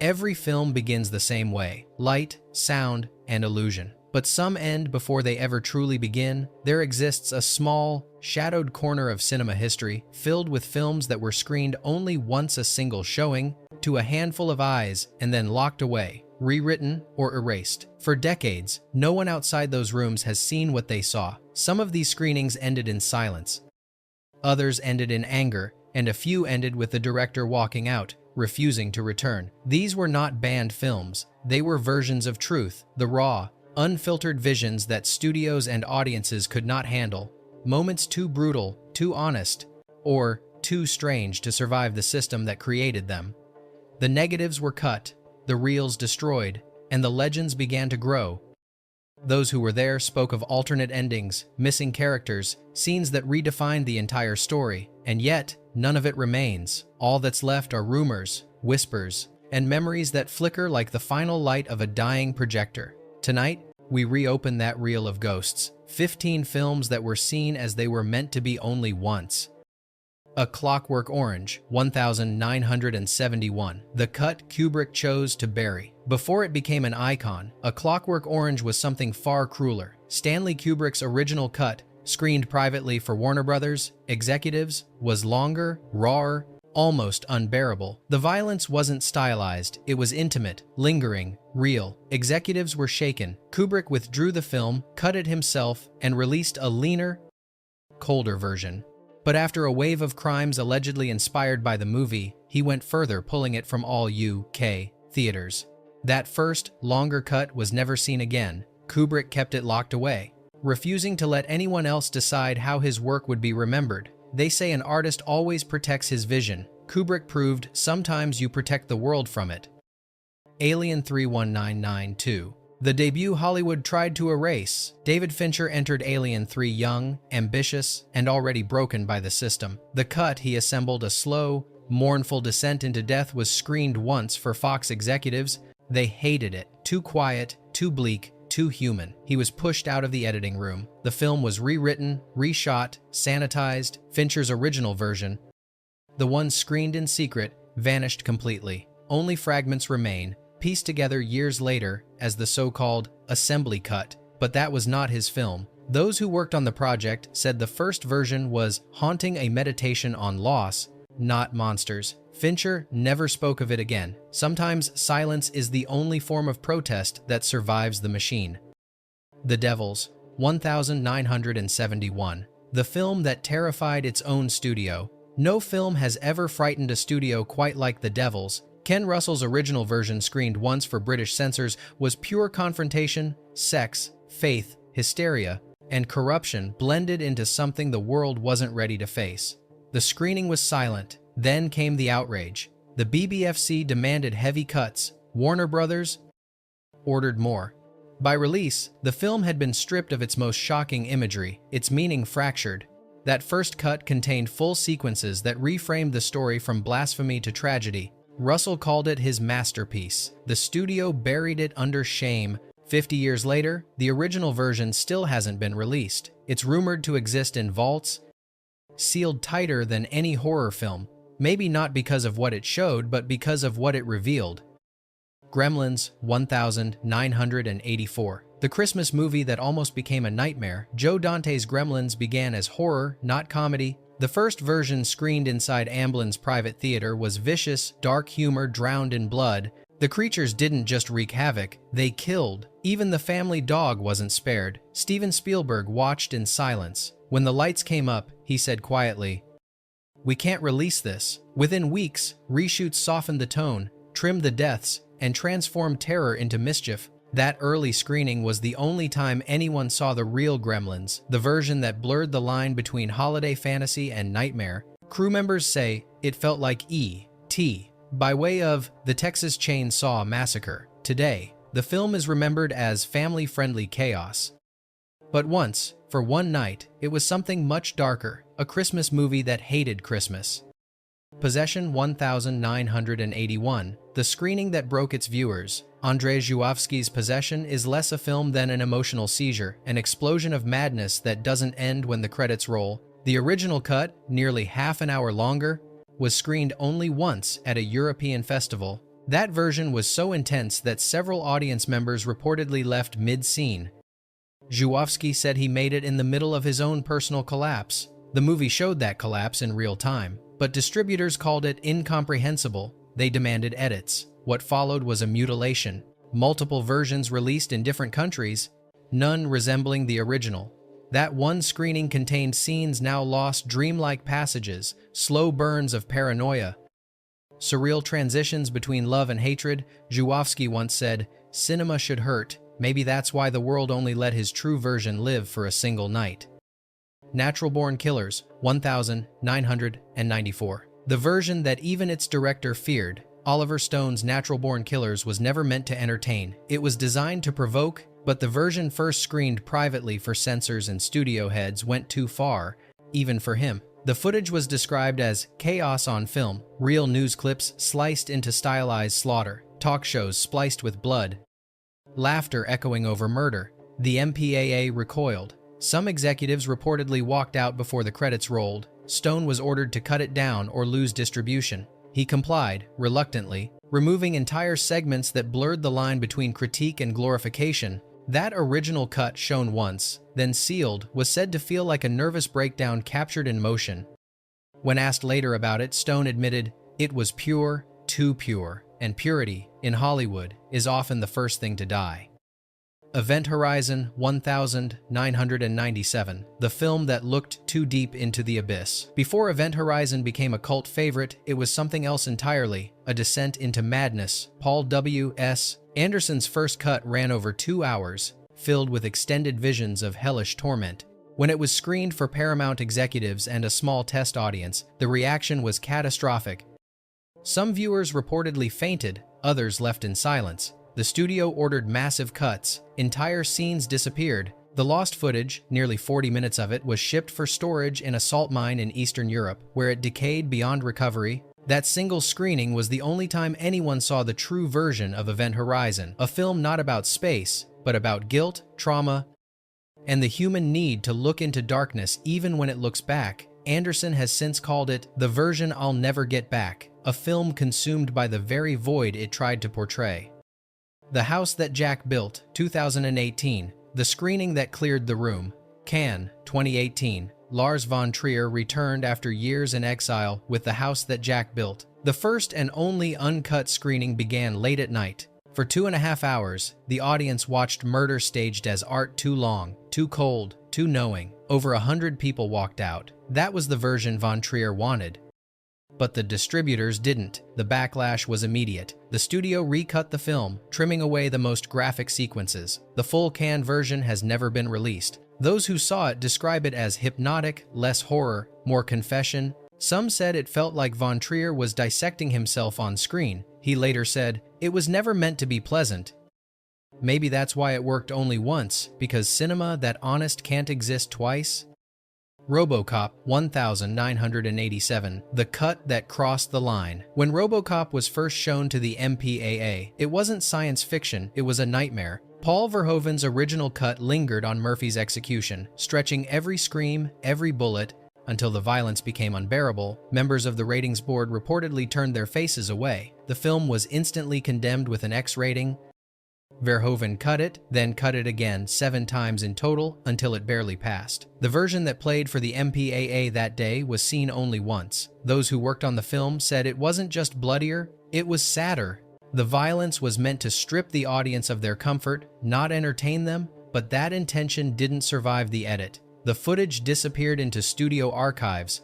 Every film begins the same way: light, sound, and illusion. But some end before they ever truly begin. There exists a small, shadowed corner of cinema history filled with films that were screened only once a single showing, to a handful of eyes, and then locked away, rewritten, or erased. For decades, no one outside those rooms has seen what they saw. Some of these screenings ended in silence. Others ended in anger, and a few ended with the director walking out, refusing to return. These were not banned films. They were versions of truth, the raw, unfiltered visions that studios and audiences could not handle. Moments too brutal, too honest, or too strange to survive the system that created them. The negatives were cut, the reels destroyed, and the legends began to grow. Those who were there spoke of alternate endings, missing characters, scenes that redefined the entire story, and yet none of it remains. All that's left are rumors, whispers, and memories that flicker like the final light of a dying projector. Tonight, we reopen that reel of ghosts, 15 films that were seen as they were meant to be only once. A Clockwork Orange, 1971. The cut Kubrick chose to bury. Before it became an icon, A Clockwork Orange was something far crueler. Stanley Kubrick's original cut, screened privately for Warner Brothers executives, was longer, rawer, almost unbearable. The violence wasn't stylized, it was intimate, lingering, real. Executives were shaken. Kubrick withdrew the film, cut it himself, and released a leaner, colder version. But after a wave of crimes allegedly inspired by the movie, he went further, pulling it from all UK theaters. That first, longer cut was never seen again. Kubrick kept it locked away, refusing to let anyone else decide how his work would be remembered. They say an artist always protects his vision. Kubrick proved sometimes you protect the world from it. Alien 31992. The debut Hollywood tried to erase. David Fincher entered Alien 3 young, ambitious, and already broken by the system. The cut he assembled, a slow, mournful descent into death, was screened once for Fox executives. They hated it. Too quiet, too bleak, too human. He was pushed out of the editing room. The film was rewritten, reshot, sanitized. Fincher's original version, the one screened in secret, vanished completely. Only fragments remain, pieced together years later as the so-called assembly cut. But that was not his film. Those who worked on the project said the first version was haunting, a meditation on loss, not monsters. Fincher never spoke of it again. Sometimes silence is the only form of protest that survives the machine. The Devils, 1971. The film that terrified its own studio. No film has ever frightened a studio quite like The Devils. Ken Russell's original version, screened once for British censors, was pure confrontation, sex, faith, hysteria, and corruption blended into something the world wasn't ready to face. The screening was silent. Then came the outrage. The BBFC demanded heavy cuts. Warner Brothers ordered more. By release, the film had been stripped of its most shocking imagery, its meaning fractured. That first cut contained full sequences that reframed the story from blasphemy to tragedy. Russell called it his masterpiece. The studio buried it under shame. 50 years later, the original version still hasn't been released. It's rumored to exist in vaults, sealed tighter than any horror film. Maybe not because of what it showed, but because of what it revealed. Gremlins, 1984. The Christmas movie that almost became a nightmare. Joe Dante's Gremlins began as horror, not comedy. The first version, screened inside Amblin's private theater, was vicious, dark humor drowned in blood. The creatures didn't just wreak havoc, they killed. Even the family dog wasn't spared. Steven Spielberg watched in silence. When the lights came up, he said quietly, "We can't release this." Within weeks, reshoots softened the tone, trimmed the deaths, and transformed terror into mischief. That early screening was the only time anyone saw the real Gremlins, the version that blurred the line between holiday fantasy and nightmare. Crew members say it felt like E.T. by way of the Texas Chainsaw Massacre. Today, the film is remembered as family-friendly chaos. But once, for one night, it was something much darker, a Christmas movie that hated Christmas. Possession, 1981. The screening that broke its viewers. Andrzej Żuławski's Possession is less a film than an emotional seizure, an explosion of madness that doesn't end when the credits roll. The original cut, nearly half an hour longer, was screened only once at a European festival. That version was so intense that several audience members reportedly left mid-scene. Żuławski said he made it in the middle of his own personal collapse. The movie showed that collapse in real time, but distributors called it incomprehensible. They demanded edits. What followed was a mutilation. Multiple versions released in different countries, none resembling the original. That one screening contained scenes now lost, dreamlike passages, slow burns of paranoia, surreal transitions between love and hatred. Żuławski once said, "Cinema should hurt. Maybe that's why the world only let his true version live for a single night." Natural Born Killers, 1994. The version that even its director feared, Oliver Stone's Natural Born Killers, was never meant to entertain. It was designed to provoke, but the version first screened privately for censors and studio heads went too far, even for him. The footage was described as chaos on film, real news clips sliced into stylized slaughter, talk shows spliced with blood, laughter echoing over murder. The MPAA recoiled. Some executives reportedly walked out before the credits rolled. Stone was ordered to cut it down or lose distribution. He complied, reluctantly, removing entire segments that blurred the line between critique and glorification. That original cut, shown once, then sealed, was said to feel like a nervous breakdown captured in motion. When asked later about it, Stone admitted, "It was pure, too pure, and purity, in Hollywood, is often the first thing to die." Event Horizon 1997, the film that looked too deep into the abyss. Before Event Horizon became a cult favorite, it was something else entirely, a descent into madness. Paul W.S. Anderson's first cut ran over 2 hours, filled with extended visions of hellish torment. When it was screened for Paramount executives and a small test audience, the reaction was catastrophic. Some viewers reportedly fainted, others left in silence. The studio ordered massive cuts. Entire scenes disappeared. The lost footage, nearly 40 minutes of it, was shipped for storage in a salt mine in Eastern Europe, where it decayed beyond recovery. That single screening was the only time anyone saw the true version of Event Horizon, a film not about space, but about guilt, trauma, and the human need to look into darkness even when it looks back. Anderson has since called it the version I'll never get back, a film consumed by the very void it tried to portray. The House That Jack Built, 2018, the screening that cleared the room. Cannes, 2018. Lars von Trier returned after years in exile with The House That Jack Built. The first and only uncut screening began late at night. For 2.5 hours, the audience watched murder staged as art too long, too cold, too knowing. Over 100 people walked out. That was the version von Trier wanted. But the distributors didn't. The backlash was immediate. The studio recut the film, trimming away the most graphic sequences. The full Cannes version has never been released. Those who saw it describe it as hypnotic, less horror, more confession. Some said it felt like von Trier was dissecting himself on screen. He later said, "It was never meant to be pleasant." Maybe that's why it worked only once, because cinema that honest can't exist twice. RoboCop 1987, the cut that crossed the line. When RoboCop was first shown to the MPAA, it wasn't science fiction, it was a nightmare. Paul Verhoeven's original cut lingered on Murphy's execution, stretching every scream, every bullet, until the violence became unbearable. Members of the ratings board reportedly turned their faces away. The film was instantly condemned with an X rating. Verhoeven cut it, then cut it again 7 times in total until it barely passed. The version that played for the MPAA that day was seen only once. Those who worked on the film said it wasn't just bloodier, it was sadder. The violence was meant to strip the audience of their comfort, not entertain them, but that intention didn't survive the edit. The footage disappeared into studio archives.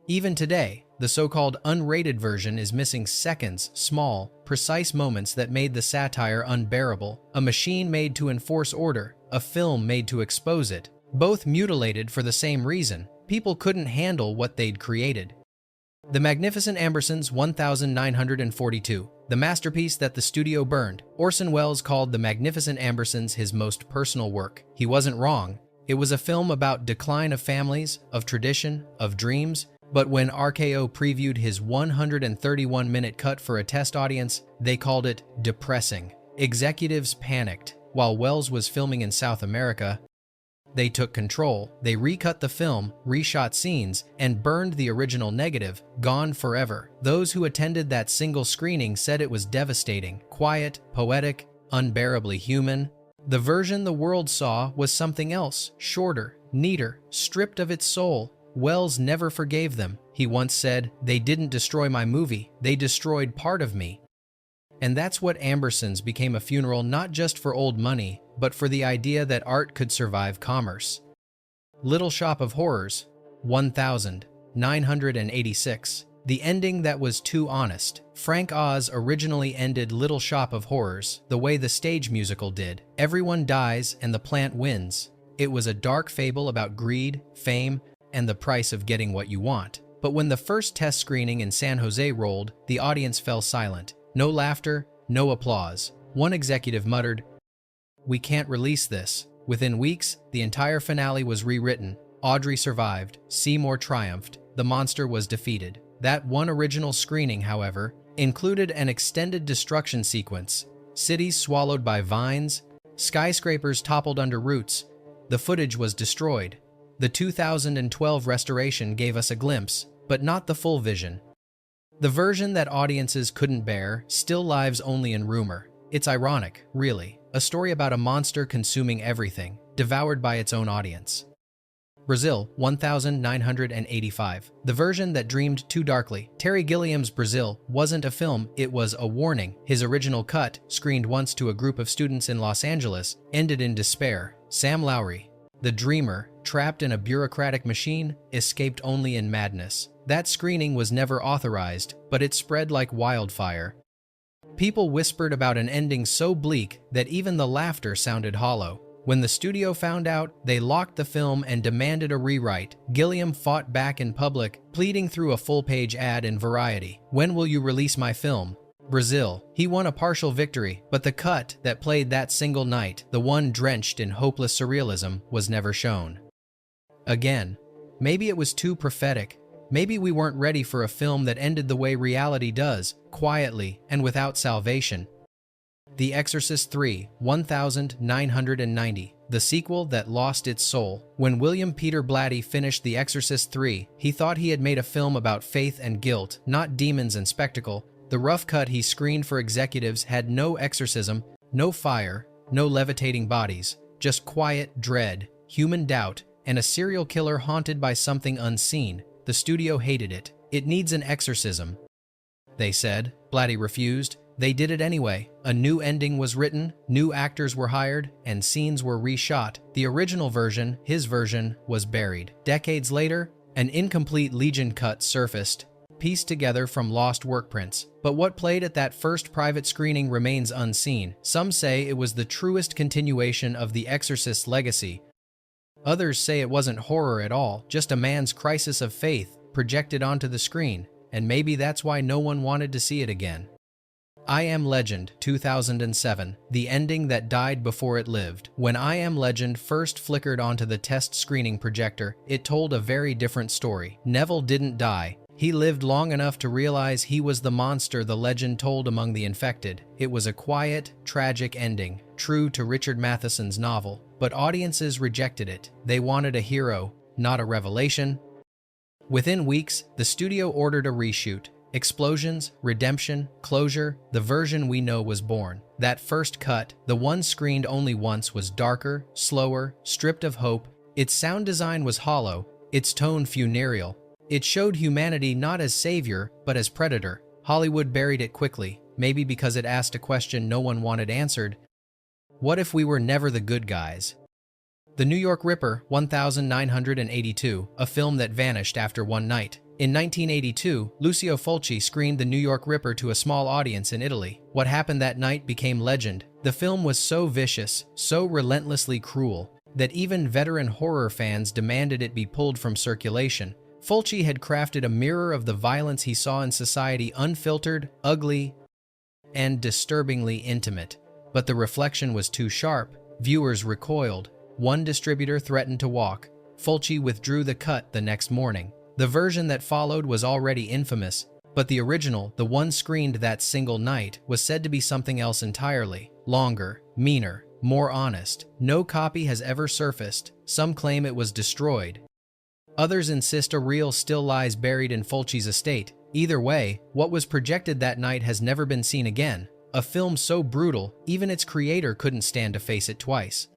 Even today, the so-called unrated version is missing seconds, small, precise moments that made the satire unbearable. A machine made to enforce order, a film made to expose it. Both mutilated for the same reason. People couldn't handle what they'd created. The Magnificent Ambersons 1942, the masterpiece that the studio burned. Orson Welles called The Magnificent Ambersons his most personal work. He wasn't wrong. It was a film about decline of families, of tradition, of dreams. But when RKO previewed his 131-minute cut for a test audience, they called it depressing. Executives panicked. While Welles was filming in South America, They took control, they recut the film, reshot scenes, and burned the original negative, gone forever. Those who attended that single screening said it was devastating, quiet, poetic, unbearably human. The version the world saw was something else, shorter, neater, stripped of its soul. Welles never forgave them. He once said, "They didn't destroy my movie, they destroyed part of me." And that's what Ambersons became a funeral not just for old money, but for the idea that art could survive commerce. Little Shop of Horrors, 1986. The ending that was too honest. Frank Oz originally ended Little Shop of Horrors the way the stage musical did. Everyone dies and the plant wins. It was a dark fable about greed, fame, and the price of getting what you want. But when the first test screening in San Jose rolled, the audience fell silent. No laughter, no applause. One executive muttered, "We can't release this." Within weeks, the entire finale was rewritten. Audrey survived, Seymour triumphed, the monster was defeated. That one original screening, however, included an extended destruction sequence. Cities swallowed by vines, skyscrapers toppled under roots. The footage was destroyed. The 2012 restoration gave us a glimpse, but not the full vision. The version that audiences couldn't bear still lives only in rumor. It's ironic, really. A story about a monster consuming everything, devoured by its own audience. Brazil, 1985. The version that dreamed too darkly. Terry Gilliam's Brazil wasn't a film, it was a warning. His original cut, screened once to a group of students in Los Angeles, ended in despair. Sam Lowry, the dreamer, trapped in a bureaucratic machine, escaped only in madness. That screening was never authorized, but it spread like wildfire. People whispered about an ending so bleak that even the laughter sounded hollow. When the studio found out, they locked the film and demanded a rewrite. Gilliam fought back in public, pleading through a full-page ad in Variety. "When will you release my film?" Brazil. He won a partial victory, but the cut that played that single night, the one drenched in hopeless surrealism, was never shown. Again, maybe it was too prophetic. Maybe we weren't ready for a film that ended the way reality does, quietly and without salvation. The Exorcist III, 1990. The sequel that lost its soul. When William Peter Blatty finished The Exorcist III, he thought he had made a film about faith and guilt, not demons and spectacle. The rough cut he screened for executives had no exorcism, no fire, no levitating bodies, just quiet dread, human doubt, and a serial killer haunted by something unseen. The studio hated it. "It needs an exorcism," they said. Blatty refused. They did it anyway. A new ending was written, new actors were hired, and scenes were reshot. The original version, his version, was buried. Decades later, an incomplete Legion cut surfaced, pieced together from lost work prints. But what played at that first private screening remains unseen. Some say it was the truest continuation of The Exorcist's legacy. Others say it wasn't horror at all, just a man's crisis of faith projected onto the screen, and maybe that's why no one wanted to see it again. I Am Legend, 2007. The ending that died before it lived. When I Am Legend first flickered onto the test screening projector, it told a very different story. Neville didn't die. He lived long enough to realize he was the monster the legend told among the infected. It was a quiet, tragic ending, true to Richard Matheson's novel. But audiences rejected it. They wanted a hero, not a revelation. Within weeks, the studio ordered a reshoot. Explosions, redemption, closure, the version we know was born. That first cut, the one screened only once, was darker, slower, stripped of hope. Its sound design was hollow, its tone funereal. It showed humanity not as savior, but as predator. Hollywood buried it quickly, maybe because it asked a question no one wanted answered. What if we were never the good guys? The New York Ripper, 1982, a film that vanished after one night. In 1982, Lucio Fulci screened The New York Ripper to a small audience in Italy. What happened that night became legend. The film was so vicious, so relentlessly cruel, that even veteran horror fans demanded it be pulled from circulation. Fulci had crafted a mirror of the violence he saw in society, unfiltered, ugly, and disturbingly intimate. But the reflection was too sharp. Viewers recoiled. One distributor threatened to walk. Fulci withdrew the cut the next morning. The version that followed was already infamous, but the original, the one screened that single night, was said to be something else entirely. Longer, meaner, more honest. No copy has ever surfaced. Some claim it was destroyed. Others insist a reel still lies buried in Fulci's estate. Either way, what was projected that night has never been seen again. A film so brutal, even its creator couldn't stand to face it twice.